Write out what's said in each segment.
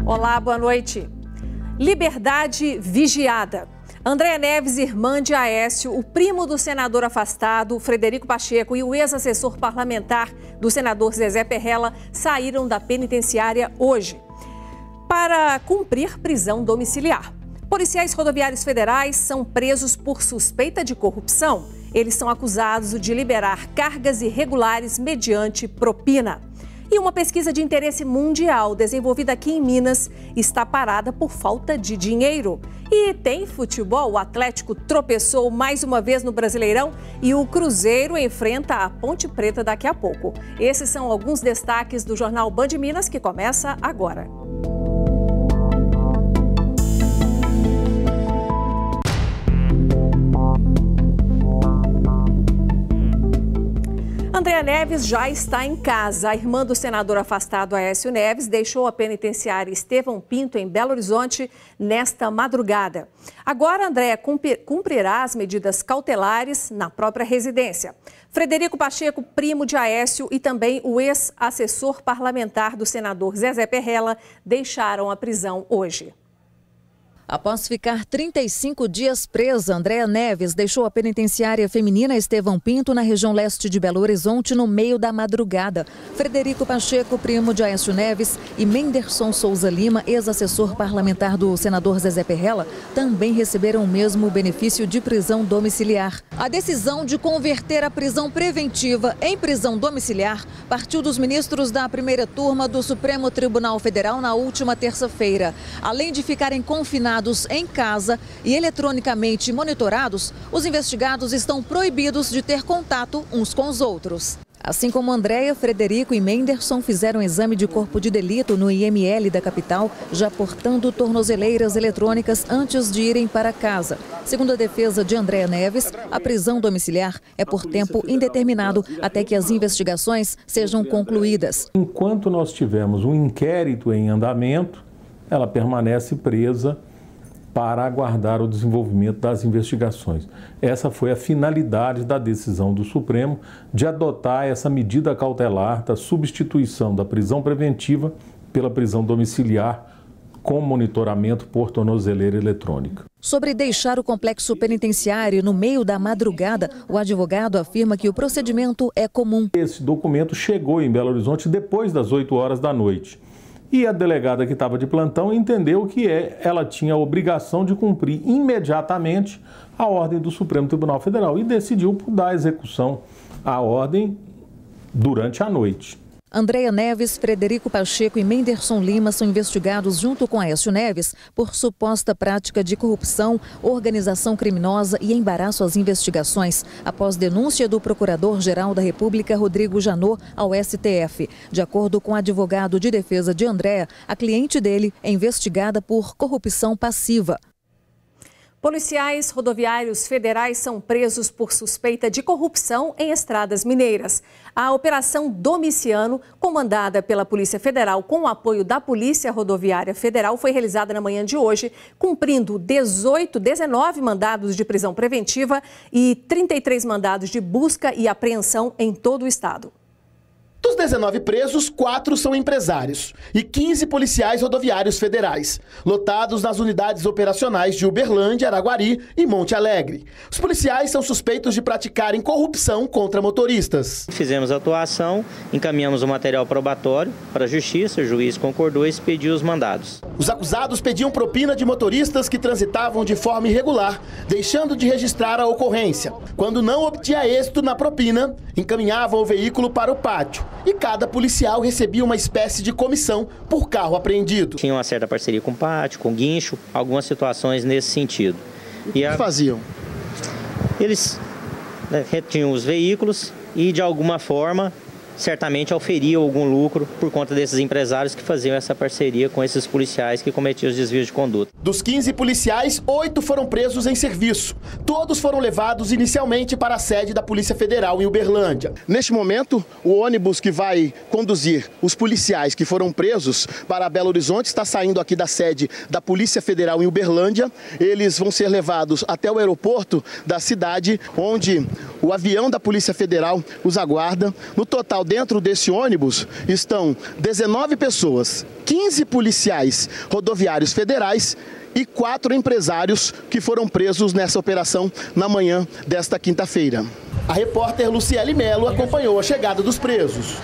Olá, boa noite. Liberdade vigiada. Andréa Neves, irmã de Aécio, o primo do senador afastado, Frederico Pacheco, e o ex-assessor parlamentar do senador Zezé Perrella saíram da penitenciária hoje para cumprir prisão domiciliar. Policiais rodoviários federais são presos por suspeita de corrupção. Eles são acusados de liberar cargas irregulares mediante propina. E uma pesquisa de interesse mundial desenvolvida aqui em Minas está parada por falta de dinheiro. E tem futebol, o Atlético tropeçou mais uma vez no Brasileirão e o Cruzeiro enfrenta a Ponte Preta daqui a pouco. Esses são alguns destaques do jornal Band Minas, que começa agora. Andréa Neves já está em casa. A irmã do senador afastado Aécio Neves deixou a penitenciária Estevão Pinto, em Belo Horizonte, nesta madrugada. Agora, Andréa cumprirá as medidas cautelares na própria residência. Frederico Pacheco, primo de Aécio, e também o ex-assessor parlamentar do senador Zezé Perrella deixaram a prisão hoje. Após ficar 35 dias presa, Andréa Neves deixou a penitenciária feminina Estevão Pinto, na região leste de Belo Horizonte, no meio da madrugada. Frederico Pacheco, primo de Aécio Neves, e Menderson Souza Lima, ex-assessor parlamentar do senador Zezé Perrella, também receberam o mesmo benefício de prisão domiciliar. A decisão de converter a prisão preventiva em prisão domiciliar partiu dos ministros da primeira turma do Supremo Tribunal Federal na última terça-feira. Além de ficarem confinados em casa e eletronicamente monitorados, os investigados estão proibidos de ter contato uns com os outros. Assim como Andréa, Frederico e Menderson fizeram exame de corpo de delito no IML da capital, já portando tornozeleiras eletrônicas antes de irem para casa. Segundo a defesa de Andréa Neves, a prisão domiciliar é por tempo indeterminado até que as investigações sejam concluídas. Enquanto nós tivermos um inquérito em andamento, ela permanece presa para aguardar o desenvolvimento das investigações. Essa foi a finalidade da decisão do Supremo de adotar essa medida cautelar da substituição da prisão preventiva pela prisão domiciliar com monitoramento por tornozeleira eletrônica. Sobre deixar o complexo penitenciário no meio da madrugada, o advogado afirma que o procedimento é comum. Esse documento chegou em Belo Horizonte depois das 8 horas da noite. E a delegada que estava de plantão entendeu que ela tinha a obrigação de cumprir imediatamente a ordem do Supremo Tribunal Federal e decidiu por dar execução à ordem durante a noite. Andréa Neves, Frederico Pacheco e Menderson Lima são investigados junto com Aécio Neves por suposta prática de corrupção, organização criminosa e embaraço às investigações, após denúncia do Procurador-Geral da República, Rodrigo Janot, ao STF. De acordo com o advogado de defesa de Andréa, a cliente dele é investigada por corrupção passiva. Policiais rodoviários federais são presos por suspeita de corrupção em estradas mineiras. A Operação Domiciano, comandada pela Polícia Federal com o apoio da Polícia Rodoviária Federal, foi realizada na manhã de hoje, cumprindo 19 mandados de prisão preventiva e 33 mandados de busca e apreensão em todo o estado. Dos 19 presos, 4 são empresários e 15 policiais rodoviários federais, lotados nas unidades operacionais de Uberlândia, Araguari e Monte Alegre. Os policiais são suspeitos de praticarem corrupção contra motoristas. Fizemos a atuação, encaminhamos o material probatório para a Justiça, o juiz concordou e expediu os mandados. Os acusados pediam propina de motoristas que transitavam de forma irregular, deixando de registrar a ocorrência. Quando não obtinha êxito na propina, encaminhavam o veículo para o pátio. E cada policial recebia uma espécie de comissão por carro apreendido. Tinha uma certa parceria com o pátio, com o guincho, algumas situações nesse sentido. O que faziam? Eles retinham os veículos e, de alguma forma, certamente auferiam algum lucro por conta desses empresários que faziam essa parceria com esses policiais que cometiam os desvios de conduta. Dos 15 policiais, 8 foram presos em serviço. Todos foram levados inicialmente para a sede da Polícia Federal em Uberlândia. Neste momento, o ônibus que vai conduzir os policiais que foram presos para Belo Horizonte está saindo aqui da sede da Polícia Federal em Uberlândia. Eles vão ser levados até o aeroporto da cidade, onde o avião da Polícia Federal os aguarda. No total dentro desse ônibus estão 19 pessoas, 15 policiais rodoviários federais e 4 empresários que foram presos nessa operação na manhã desta quinta-feira. A repórter Luciele Melo acompanhou a chegada dos presos.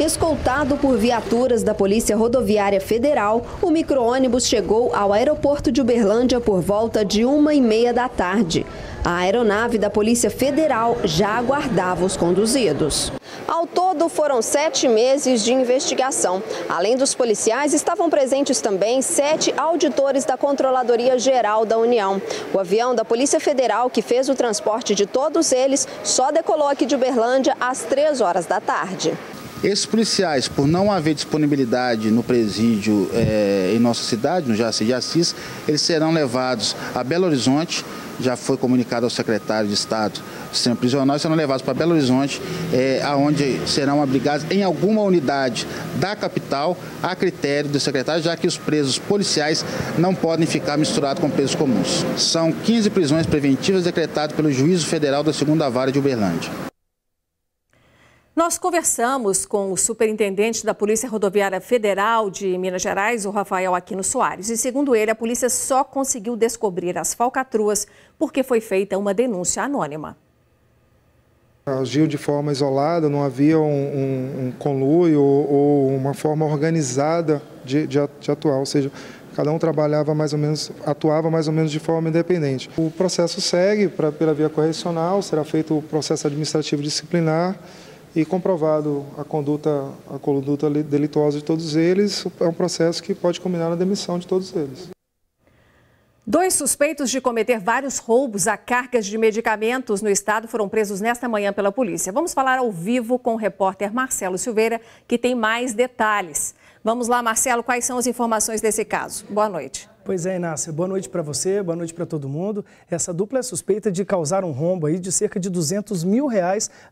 Escoltado por viaturas da Polícia Rodoviária Federal, o micro-ônibus chegou ao aeroporto de Uberlândia por volta de 1h30 da tarde. A aeronave da Polícia Federal já aguardava os conduzidos. Ao todo, foram 7 meses de investigação. Além dos policiais, estavam presentes também 7 auditores da Controladoria Geral da União. O avião da Polícia Federal, que fez o transporte de todos eles, só decolou aqui de Uberlândia às 3 horas da tarde. Esses policiais, por não haver disponibilidade no presídio em nossa cidade, no Jaci de Assis, eles serão levados a Belo Horizonte. Já foi comunicado ao secretário de Estado do Sistema Prisional, serão levados para Belo Horizonte, onde serão abrigados em alguma unidade da capital, a critério do secretário, já que os presos policiais não podem ficar misturados com presos comuns. São 15 prisões preventivas decretadas pelo Juízo Federal da 2ª Vara de Uberlândia. Nós conversamos com o superintendente da Polícia Rodoviária Federal de Minas Gerais, o Rafael Aquino Soares. E segundo ele, a polícia só conseguiu descobrir as falcatruas porque foi feita uma denúncia anônima. Agiu de forma isolada, não havia um conluio ou uma forma organizada de atuar, ou seja, cada um atuava mais ou menos de forma independente. O processo segue pela via correcional, será feito o processo administrativo disciplinar e comprovado a conduta delituosa de todos eles, é um processo que pode culminar na demissão de todos eles. 2 suspeitos de cometer vários roubos a cargas de medicamentos no estado foram presos nesta manhã pela polícia. Vamos falar ao vivo com o repórter Marcelo Silveira, que tem mais detalhes. Vamos lá, Marcelo, quais são as informações desse caso? Boa noite. Pois é, Inácia, boa noite para você, boa noite para todo mundo. Essa dupla é suspeita de causar um rombo aí de cerca de R$200 mil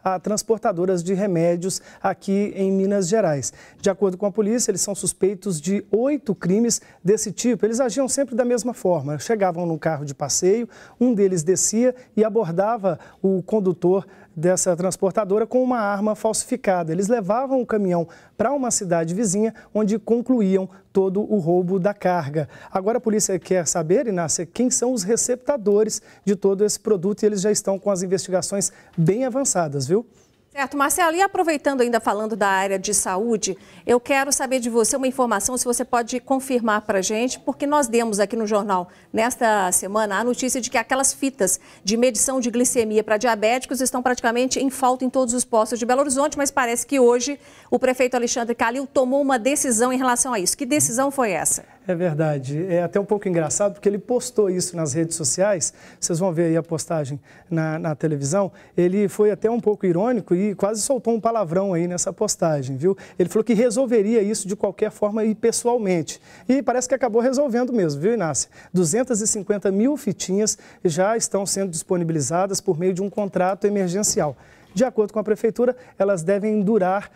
a transportadoras de remédios aqui em Minas Gerais. De acordo com a polícia, eles são suspeitos de 8 crimes desse tipo. Eles agiam sempre da mesma forma, chegavam num carro de passeio, um deles descia e abordava o condutor dessa transportadora com uma arma falsificada. Eles levavam o caminhão para uma cidade vizinha, onde concluíam todo o roubo da carga. Agora a polícia quer saber, Inácia, quem são os receptadores de todo esse produto e eles já estão com as investigações bem avançadas, viu? Certo, Marcelo, e aproveitando ainda falando da área de saúde, eu quero saber de você uma informação, se você pode confirmar para a gente, porque nós demos aqui no jornal, nesta semana, a notícia de que aquelas fitas de medição de glicemia para diabéticos estão praticamente em falta em todos os postos de Belo Horizonte, mas parece que hoje o prefeito Alexandre Calil tomou uma decisão em relação a isso. Que decisão foi essa? É verdade. É até um pouco engraçado porque ele postou isso nas redes sociais. Vocês vão ver aí a postagem na televisão. Ele foi até um pouco irônico e quase soltou um palavrão aí nessa postagem, viu? Ele falou que resolveria isso de qualquer forma e pessoalmente. E parece que acabou resolvendo mesmo, viu, Inácia? 250 mil fitinhas já estão sendo disponibilizadas por meio de um contrato emergencial. De acordo com a Prefeitura, elas devem durar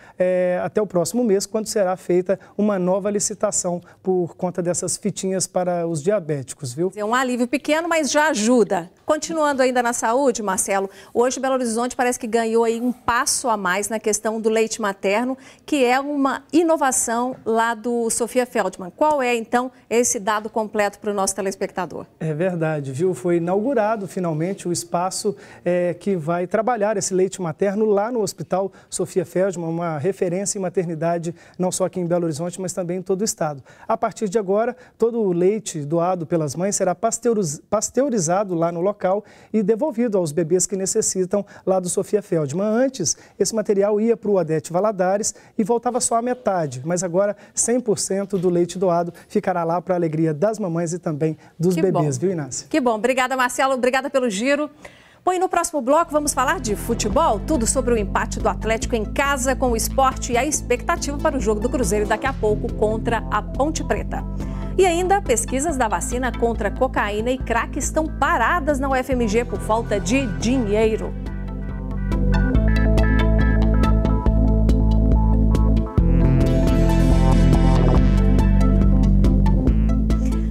até o próximo mês, quando será feita uma nova licitação por conta dessas fitinhas para os diabéticos, viu? É um alívio pequeno, mas já ajuda. Continuando ainda na saúde, Marcelo, hoje Belo Horizonte parece que ganhou aí um passo a mais na questão do leite materno, que é uma inovação lá do Sofia Feldman. Qual é, então, esse dado completo para o nosso telespectador? É verdade, viu? Foi inaugurado finalmente o espaço que vai trabalhar esse leite materno lá no Hospital Sofia Feldman, uma referência em maternidade não só aqui em Belo Horizonte, mas também em todo o estado. A partir de agora, todo o leite doado pelas mães será pasteurizado lá no local e devolvido aos bebês que necessitam lá do Sofia Feldman. Antes, esse material ia para o Odete Valadares e voltava só a metade, mas agora 100% do leite doado ficará lá para a alegria das mamães e também dos bebês, viu, Inácia? Que bom. Obrigada, Marcelo. Obrigada pelo giro. Bom, e no próximo bloco vamos falar de futebol, tudo sobre o empate do Atlético em casa com o Sport e a expectativa para o jogo do Cruzeiro daqui a pouco contra a Ponte Preta. E ainda, pesquisas da vacina contra cocaína e crack estão paradas na UFMG por falta de dinheiro.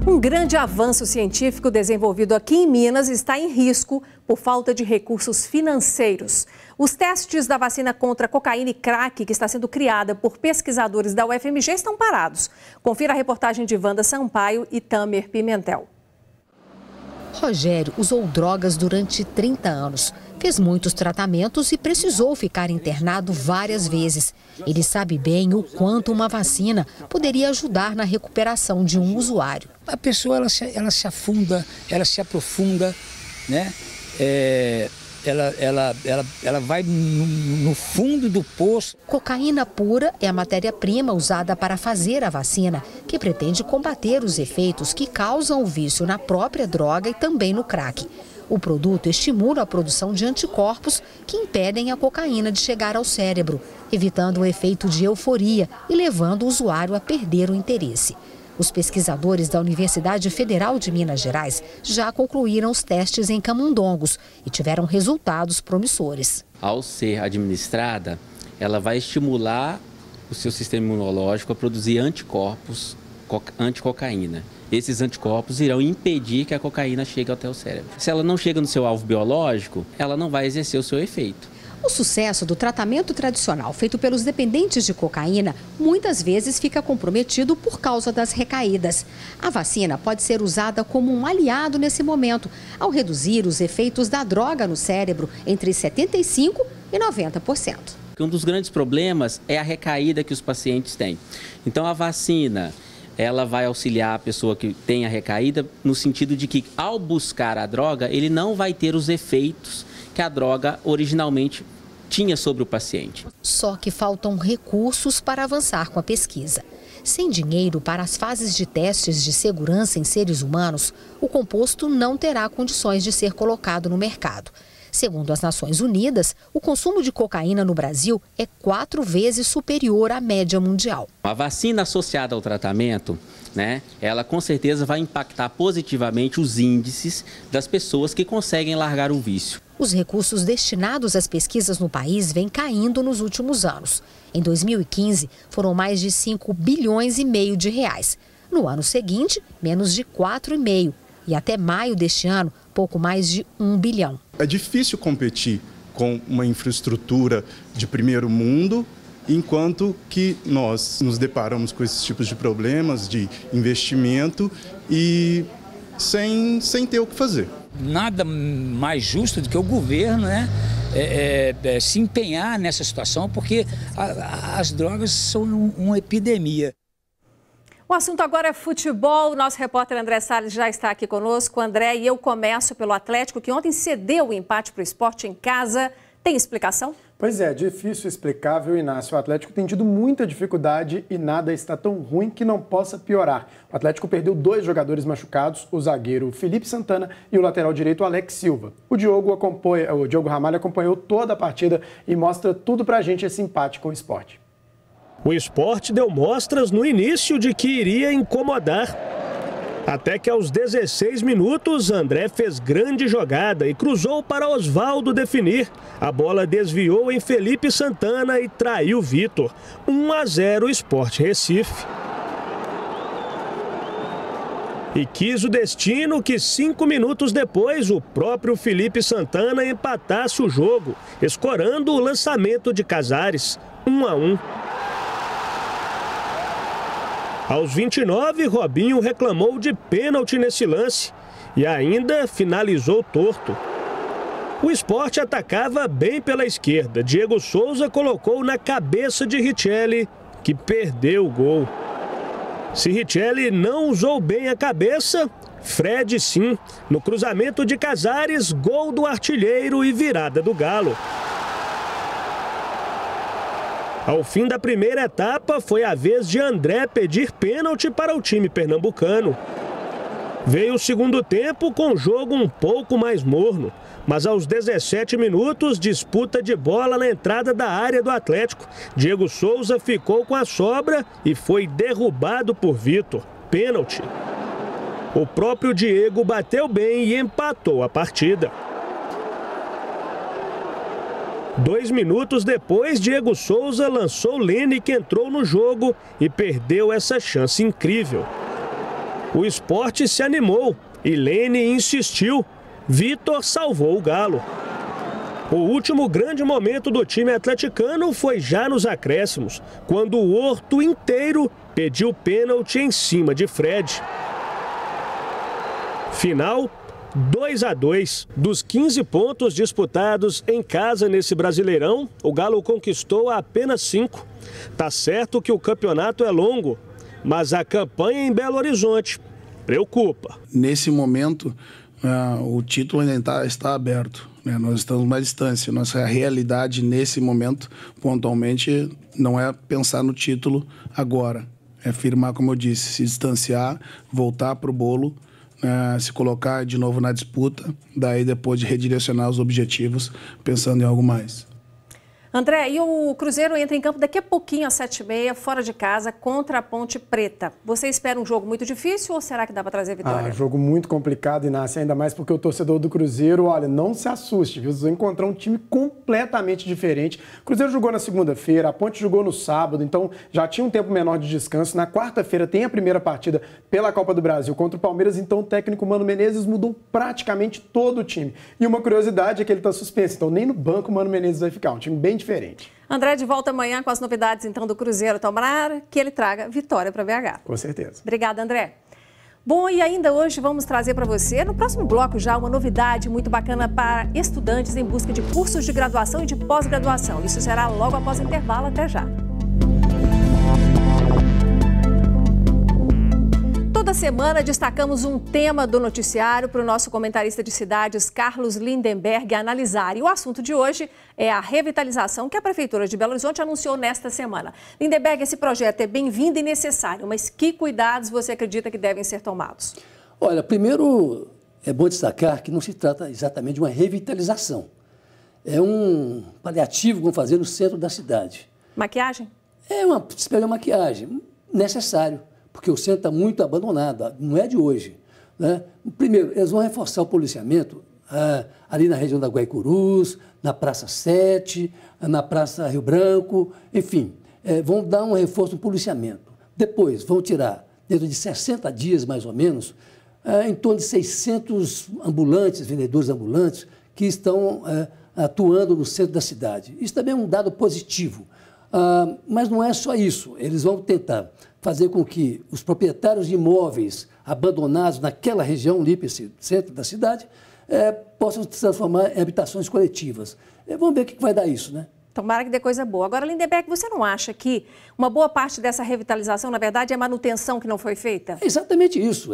Um grande avanço científico desenvolvido aqui em Minas está em risco por falta de recursos financeiros. Os testes da vacina contra cocaína e crack, que está sendo criada por pesquisadores da UFMG, estão parados. Confira a reportagem de Wanda Sampaio e Tamer Pimentel. Rogério usou drogas durante 30 anos. Fez muitos tratamentos e precisou ficar internado várias vezes. Ele sabe bem o quanto uma vacina poderia ajudar na recuperação de um usuário. A pessoa ela se afunda, ela se aprofunda, né? Ela vai no fundo do poço. Cocaína pura é a matéria-prima usada para fazer a vacina, que pretende combater os efeitos que causam o vício na própria droga e também no crack. O produto estimula a produção de anticorpos que impedem a cocaína de chegar ao cérebro, evitando o efeito de euforia e levando o usuário a perder o interesse. Os pesquisadores da Universidade Federal de Minas Gerais já concluíram os testes em camundongos e tiveram resultados promissores. Ao ser administrada, ela vai estimular o seu sistema imunológico a produzir anticorpos anti-cocaína. Esses anticorpos irão impedir que a cocaína chegue até o cérebro. Se ela não chega no seu alvo biológico, ela não vai exercer o seu efeito. O sucesso do tratamento tradicional feito pelos dependentes de cocaína muitas vezes fica comprometido por causa das recaídas. A vacina pode ser usada como um aliado nesse momento, ao reduzir os efeitos da droga no cérebro entre 75% e 90%. Um dos grandes problemas é a recaída que os pacientes têm. Então a vacina, ela vai auxiliar a pessoa que tem a recaída no sentido de que ao buscar a droga, ele não vai ter os efeitos que a droga originalmente tinha sobre o paciente. Só que faltam recursos para avançar com a pesquisa. Sem dinheiro para as fases de testes de segurança em seres humanos, o composto não terá condições de ser colocado no mercado. Segundo as Nações Unidas, o consumo de cocaína no Brasil é 4 vezes superior à média mundial. A vacina associada ao tratamento, ela com certeza vai impactar positivamente os índices das pessoas que conseguem largar o vício. Os recursos destinados às pesquisas no país vêm caindo nos últimos anos. Em 2015, foram mais de 5,5 bilhões de reais. No ano seguinte, menos de 4,5. E até maio deste ano, pouco mais de 1 bilhão. É difícil competir com uma infraestrutura de primeiro mundo, enquanto que nós nos deparamos com esses tipos de problemas de investimento e sem ter o que fazer. Nada mais justo do que o governo se empenhar nessa situação, porque as drogas são uma epidemia. O assunto agora é futebol. O nosso repórter André Salles já está aqui conosco. André, e eu começo pelo Atlético, que ontem cedeu o empate para o Sport em casa. Tem explicação? Pois é, difícil explicar, viu, Inácio? O Atlético tem tido muita dificuldade e nada está tão ruim que não possa piorar. O Atlético perdeu 2 jogadores machucados, o zagueiro Felipe Santana e o lateral direito Alex Silva. O Diogo Ramalho acompanhou toda a partida e mostra tudo pra gente esse empate com o Sport. O Sport deu mostras no início de que iria incomodar. Até que aos 16 minutos, André fez grande jogada e cruzou para Osvaldo definir. A bola desviou em Felipe Santana e traiu Vitor. 1-0 Sport Recife. E quis o destino que 5 minutos depois o próprio Felipe Santana empatasse o jogo, escorando o lançamento de Casares. 1-1. Aos 29, Robinho reclamou de pênalti nesse lance e ainda finalizou torto. O Sport atacava bem pela esquerda. Diego Souza colocou na cabeça de Richelli, que perdeu o gol. Se Richelli não usou bem a cabeça, Fred sim. No cruzamento de Casares, gol do artilheiro e virada do Galo. Ao fim da primeira etapa, foi a vez de André pedir pênalti para o time pernambucano. Veio o segundo tempo com o jogo um pouco mais morno, mas aos 17 minutos, disputa de bola na entrada da área do Atlético. Diego Souza ficou com a sobra e foi derrubado por Vitor. Pênalti. O próprio Diego bateu bem e empatou a partida. 2 minutos depois, Diego Souza lançou Lene, que entrou no jogo e perdeu essa chance incrível. O Sport se animou e Lene insistiu. Vitor salvou o Galo. O último grande momento do time atleticano foi já nos acréscimos, quando o Horto inteiro pediu pênalti em cima de Fred. Final 2-2. Dos 15 pontos disputados em casa nesse Brasileirão, o Galo conquistou apenas 5. Tá certo que o campeonato é longo, mas a campanha em Belo Horizonte preocupa. Nesse momento, o título ainda está aberto. Nós estamos numa distância. Nossa realidade nesse momento, pontualmente, não é pensar no título agora. É firmar, como eu disse, se distanciar, voltar para o bolo, se colocar de novo na disputa, daí depois de redirecionar os objetivos, pensando em algo mais. André, e o Cruzeiro entra em campo daqui a pouquinho, às 7h30, fora de casa, contra a Ponte Preta. Você espera um jogo muito difícil ou será que dá para trazer vitória? Jogo muito complicado, Inácio, ainda mais porque o torcedor do Cruzeiro, olha, não se assuste, viu? Vocês vão encontrar um time completamente diferente. O Cruzeiro jogou na segunda-feira, a Ponte jogou no sábado, então já tinha um tempo menor de descanso. Na quarta-feira tem a primeira partida pela Copa do Brasil contra o Palmeiras, então o técnico Mano Menezes mudou praticamente todo o time. E uma curiosidade é que ele está suspenso, então nem no banco o Mano Menezes vai ficar, um time bem diferente. André, de volta amanhã com as novidades então do Cruzeiro. Tomara que ele traga vitória para BH. Com certeza. Obrigada, André. Bom, e ainda hoje vamos trazer para você, no próximo bloco já, uma novidade muito bacana para estudantes em busca de cursos de graduação e de pós-graduação. Isso será logo após o intervalo. Até já. Toda semana destacamos um tema do noticiário para o nosso comentarista de cidades, Carlos Lindenberg, analisar. E o assunto de hoje é a revitalização que a Prefeitura de Belo Horizonte anunciou nesta semana. Lindenberg, esse projeto é bem-vindo e necessário, mas que cuidados você acredita que devem ser tomados? Olha, primeiro é bom destacar que não se trata exatamente de uma revitalização. É um paliativo que vão fazer no centro da cidade. Maquiagem? É uma espécie de maquiagem, necessário. Porque o centro está muito abandonado, não é de hoje. Né? Primeiro, eles vão reforçar o policiamento ali na região da Guaicurus, na Praça 7, na Praça Rio Branco, enfim, vão dar um reforço no policiamento. Depois, vão tirar, dentro de 60 dias mais ou menos, em torno de 600 ambulantes, vendedores ambulantes, que estão atuando no centro da cidade. Isso também é um dado positivo. Mas não é só isso, eles vão tentar fazer com que os proprietários de imóveis abandonados naquela região, ali, esse centro da cidade, possam se transformar em habitações coletivas. Vamos ver o que vai dar isso, né? Tomara que dê coisa boa. Agora, Lindenberg, você não acha que uma boa parte dessa revitalização, na verdade, é manutenção que não foi feita? É exatamente isso.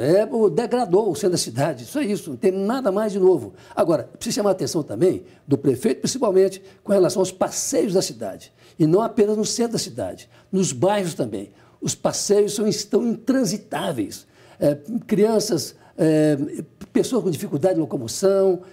Degradou o centro da cidade. Isso é isso. Não tem nada mais de novo. Agora, precisa chamar a atenção também do prefeito, principalmente com relação aos passeios da cidade. E não apenas no centro da cidade, nos bairros também. Os passeios estão intransitáveis. Crianças, pessoas com dificuldade de locomoção,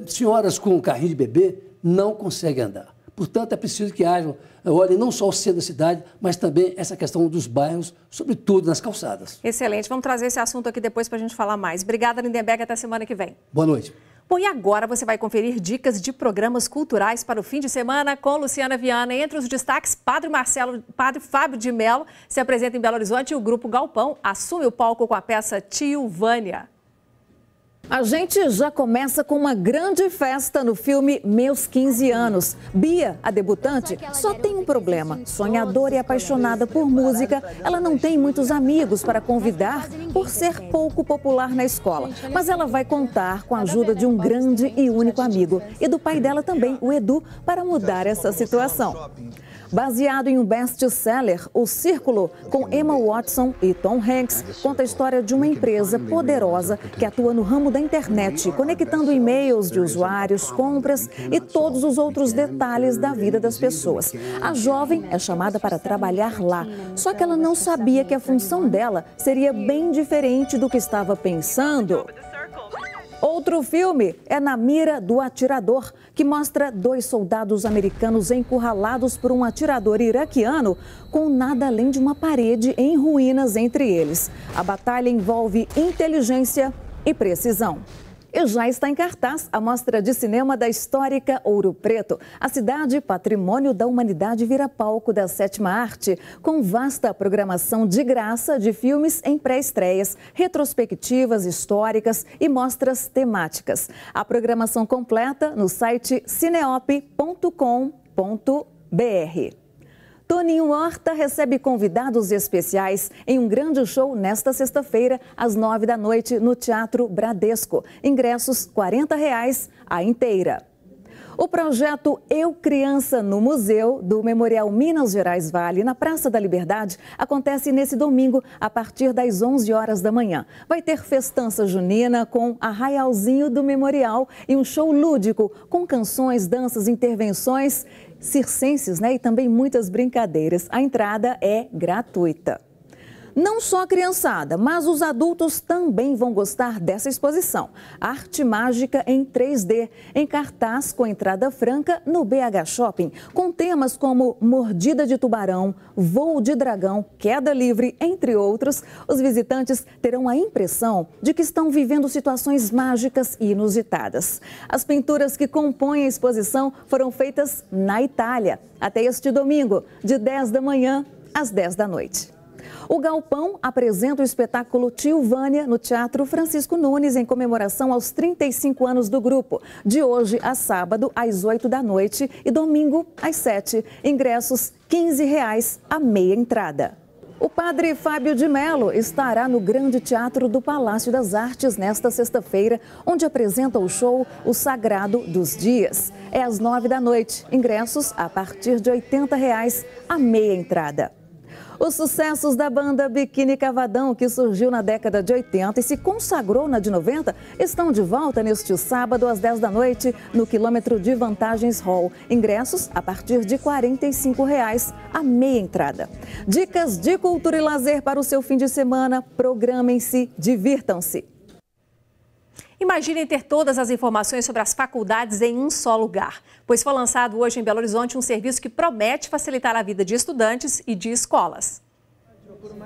senhoras com carrinho de bebê não conseguem andar. Portanto, é preciso que hajam, olhem não só o centro da cidade, mas também essa questão dos bairros, sobretudo nas calçadas. Excelente. Vamos trazer esse assunto aqui depois para a gente falar mais. Obrigada, Lindenberg. Até semana que vem. Boa noite. Bom, e agora você vai conferir dicas de programas culturais para o fim de semana com Luciana Viana. Entre os destaques, Padre Fábio de Mello se apresenta em Belo Horizonte e o Grupo Galpão assume o palco com a peça Tio Vânia. A gente já começa com uma grande festa no filme Meus 15 Anos. Bia, a debutante, só tem um problema. Sonhadora e apaixonada por música, ela não tem muitos amigos para convidar por ser pouco popular na escola. Mas ela vai contar com a ajuda de um grande e único amigo e do pai dela também, o Edu, para mudar essa situação. Baseado em um best-seller, O Círculo, com Emma Watson e Tom Hanks, conta a história de uma empresa poderosa que atua no ramo da internet, conectando e-mails de usuários, compras e todos os outros detalhes da vida das pessoas. A jovem é chamada para trabalhar lá, só que ela não sabia que a função dela seria bem diferente do que estava pensando. Outro filme é Na Mira do Atirador, que mostra 2 soldados americanos encurralados por um atirador iraquiano com nada além de uma parede em ruínas entre eles. A batalha envolve inteligência e precisão. E já está em cartaz a Mostra de Cinema da histórica Ouro Preto. A cidade, patrimônio da humanidade, vira palco da sétima arte, com vasta programação de graça de filmes em pré-estreias, retrospectivas históricas e mostras temáticas. A programação completa no site cineop.com.br. Toninho Horta recebe convidados especiais em um grande show nesta sexta-feira, às 9 da noite, no Teatro Bradesco. Ingressos R$ 40,00 a inteira. O projeto Eu Criança no Museu do Memorial Minas Gerais Vale, na Praça da Liberdade, acontece nesse domingo, a partir das 11 horas da manhã. Vai ter festança junina com arraialzinho do memorial e um show lúdico com canções, danças, intervenções circenses, e também muitas brincadeiras. A entrada é gratuita. Não só a criançada, mas os adultos também vão gostar dessa exposição. Arte mágica em 3D, em cartaz com entrada franca no BH Shopping, com temas como mordida de tubarão, voo de dragão, queda livre, entre outros. Os visitantes terão a impressão de que estão vivendo situações mágicas e inusitadas. As pinturas que compõem a exposição foram feitas na Itália, até este domingo, de 10 da manhã às 10 da noite. O Galpão apresenta o espetáculo Tio Vânia no Teatro Francisco Nunes, em comemoração aos 35 anos do grupo. De hoje a sábado, às 8 da noite e domingo, às 7. Ingressos R$ 15,00 a meia entrada. O padre Fábio de Mello estará no Grande Teatro do Palácio das Artes nesta sexta-feira, onde apresenta o show O Sagrado dos Dias. É às 9 da noite. Ingressos a partir de R$ 80,00 a meia entrada. Os sucessos da banda Biquíni Cavadão, que surgiu na década de 80 e se consagrou na de 90, estão de volta neste sábado às 10 da noite no Quilômetro de Vantagens Hall. Ingressos a partir de R$ 45,00 a meia entrada. Dicas de cultura e lazer para o seu fim de semana. Programem-se, divirtam-se. Imaginem ter todas as informações sobre as faculdades em um só lugar, pois foi lançado hoje em Belo Horizonte um serviço que promete facilitar a vida de estudantes e de escolas.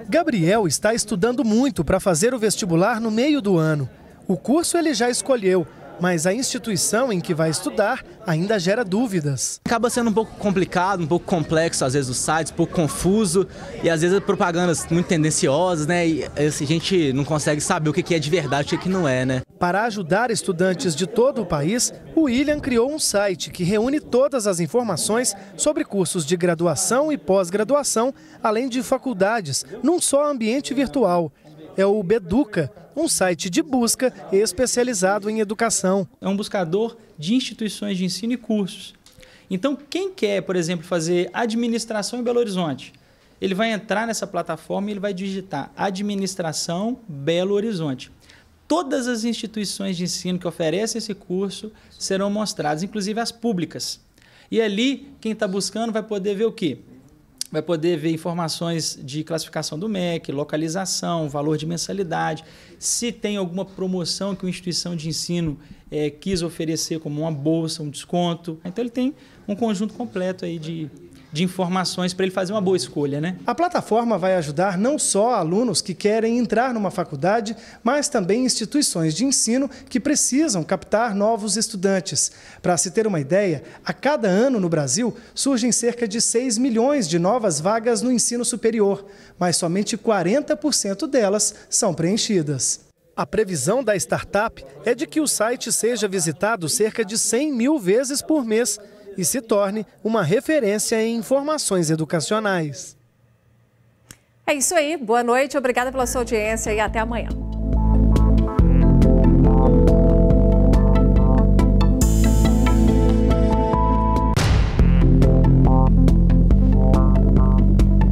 Gabriel está estudando muito para fazer o vestibular no meio do ano. O curso ele já escolheu, mas a instituição em que vai estudar ainda gera dúvidas. Acaba sendo um pouco complicado, um pouco complexo, às vezes os sites, um pouco confuso e às vezes propagandas muito tendenciosas, E a gente não consegue saber o que é de verdade e o que não é, Para ajudar estudantes de todo o país, o William criou um site que reúne todas as informações sobre cursos de graduação e pós-graduação, além de faculdades, num só ambiente virtual. É o Beduca, um site de busca especializado em educação. É um buscador de instituições de ensino e cursos. Então, quem quer, por exemplo, fazer administração em Belo Horizonte, ele vai entrar nessa plataforma e ele vai digitar Administração Belo Horizonte. Todas as instituições de ensino que oferecem esse curso serão mostradas, inclusive as públicas. E ali, quem está buscando vai poder ver o quê? Vai poder ver informações de classificação do MEC, localização, valor de mensalidade, se tem alguma promoção que uma instituição de ensino quis oferecer como uma bolsa, um desconto. Então ele tem um conjunto completo aí de informações para ele fazer uma boa escolha, A plataforma vai ajudar não só alunos que querem entrar numa faculdade, mas também instituições de ensino que precisam captar novos estudantes. Para se ter uma ideia, a cada ano no Brasil surgem cerca de 6 milhões de novas vagas no ensino superior, mas somente 40% delas são preenchidas. A previsão da startup é de que o site seja visitado cerca de 100 mil vezes por mês e se torne uma referência em informações educacionais. É isso aí. Boa noite, obrigada pela sua audiência e até amanhã.